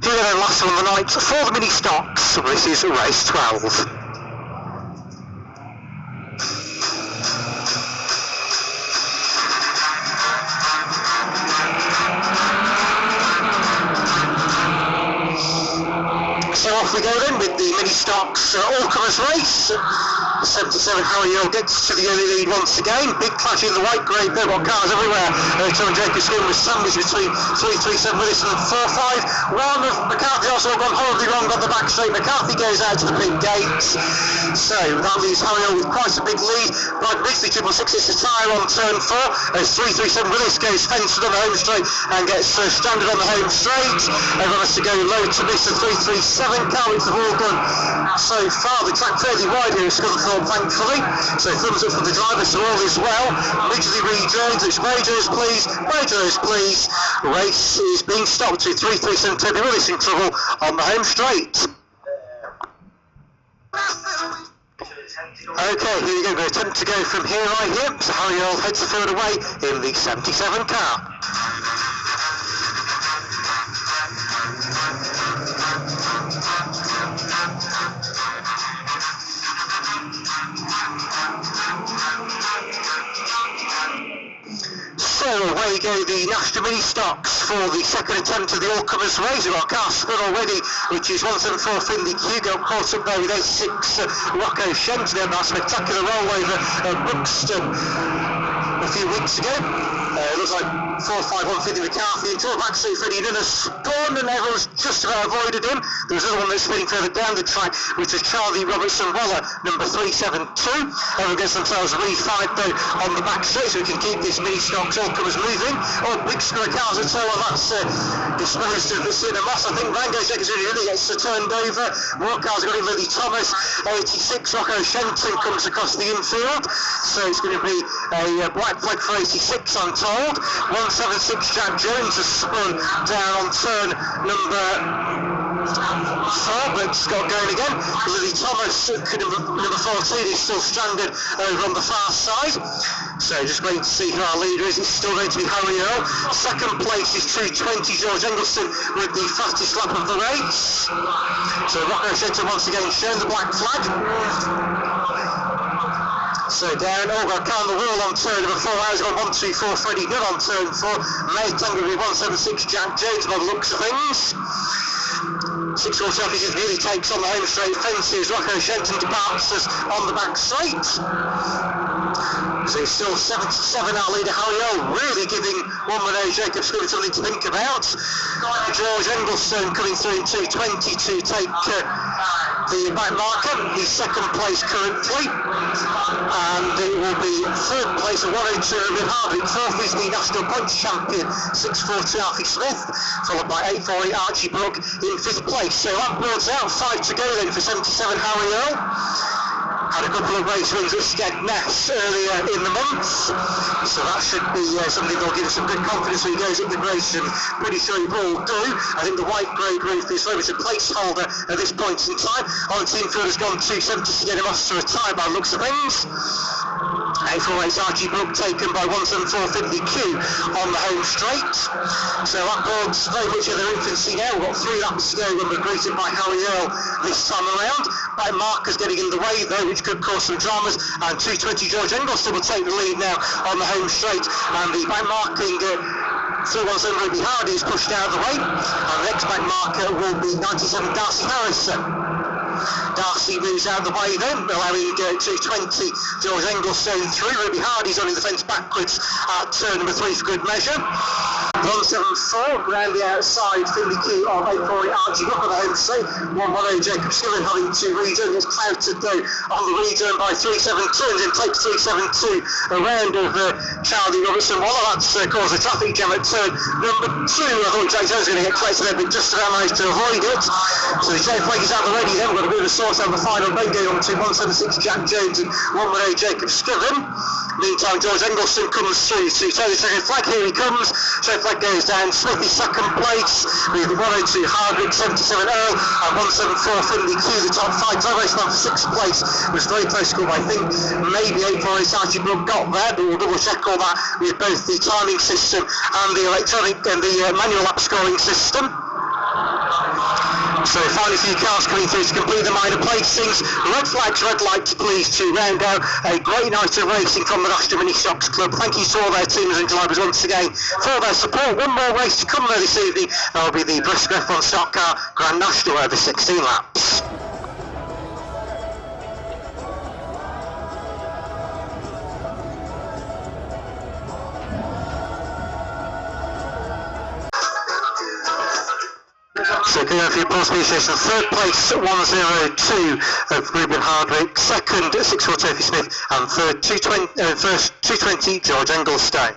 Here we go, last one on the night for the Ministox. This is race 12. So off we go then with the Ministox all-comers race. 77 Harry Earl gets to the early lead once again. Big clash in the white grey, they've got cars everywhere. Tom and Jacob's going with sandwich between 337 Willis and 4-5. Round of McCarthy also gone horribly wrong on the back straight. McCarthy goes out to the pit gates. So that leaves Harry Earl with quite a big lead. Right, briefly 666 is a tyre on turn 4. As 337 Willis goes fenced on the home straight and gets stranded on the home straight. Everyone has to go low to miss the 337 car, which have all gone so far. The track fairly wide here is Scunthorpe, thankfully. So thumbs up from the driver, so all is well. Immediately rejoins, it's Majors please, Majors please. Race is being stopped with 337 Toby Willis in trouble on the home straight. Okay, here you go, we're attempt to go from here right here. So Harry Earl heads the field away in the 77 car. So away go the National Ministox for the second attempt of the all-comers race. We've got a car spun already, which is 174 Finley Q, got caught up there with 86 Rocco Shenton in that spectacular rollover at Buxton a few weeks ago. It looks like 4-5-1 Finley McCarthy into a backstreet Freddie Nunner spun and everyone's just about avoided him. There was another one that's spinning further down the track, which was Charlie Robertson Waller, number 372. Everyone gets themselves refied though on the back straight, so we can keep this Ministox all-comers moving. Oh, big square cars at all, that's disposed of the Sinner Moss. I think Rango Jacobs really gets turned over. More cars got in Lily Thomas. 86 Rocco Shenton comes across the infield, so it's going to be a black flag for 86, I'm told. 176 Jack Jones has spun down on turn number 4, but Scott going again. Lily Thomas, number 14, is still stranded over on the far side. So just waiting to see who our leader is. It's still going to be Harry Earl. Second place is 220 George Englestone with the fastest lap of the race. So Rocco Shenton once again showing the black flag. So down, got a car on the wheel on turn number 4, Harry's got 124 Freddie Nunn on turn 4, May Tango with 176 Jack Jones by the looks of things. 6-horse officers really takes on the home straight fences. Rocco Shenton departs us on the back straight. So he's still 77, our leader Harry Earl, really giving one Renee Jacobs something to think about. George Englestone coming through in 220 to take the back marker. He's second place currently, and it will be third place at 102 Ruben Hardwick. Fourth is the national points champion 642 Alfie Smith, followed by 848 Archie Brook in fifth place. So that boards out, 5 to go then for 77 Harry Earl. Had a couple of race wins at Skegness earlier in the month, so that should be something that'll give him some good confidence when he goes up the race, and pretty sure he will do. I think the white grey roof is very much a placeholder at this point in time. On team field has gone 270 to get him off to a tie by the looks of things. 848 Archie Brook taken by 174 Finley Q on the home straight. So that board's very much in their infancy now. We've got 3 laps to go when we're greeted by Harry Earl this time around. By Marcus getting in the way though, which could cause some dramas, and 220 George Englestone will take the lead now on the home straight, and the back marking 317 Ruby Hardy is pushed out of the way, and the next back marker will be 97 Darcy Harrison. Darcy moves out of the way then, allowing 220 George Englestone through. Ruby Hardy's on in the fence backwards at turn number 3 for good measure. 174 round the outside, Finley Q on 848 Archie Brook on the home straight. 110 Jacob Skillen having to return, gets clouted though on the return by 372, and then takes 372 around of Charlie Robertson Waller. That's caused a traffic jam at turn number 2. I thought Jake Jones was going to get close to there, but just about managed to avoid it. So the J flag is out already then. We've got a bit of a source on the final then going on to 176 Jack Jones and 118 Jacob Skillen. Meantime, George Englestone comes through to take the second flag. Here he comes. Second flag goes down. Smith is second place with 102 Hardwick, 77 Earl, and 174 Finley Q. The top 5 driver race man for 6th place was very close to I think maybe 848 Archie Brook got there, but we'll double check all that with both the timing system and the electronic and the manual lap scoring system. So finally a few cars coming through to complete the minor placings. Red flags, red lights, please, to round out a great night of racing from the BriSCA Ministox Club. Thank you to all their teams and drivers once again for their support. One more race to come there this evening. That will be the BriSCA F1 Stock Car Grand National over 16 laps. So going on for your pole speed station, third place 102 of Ruben Hardwick, second 6-4 Tophy Smith, and third 220 George Englestone.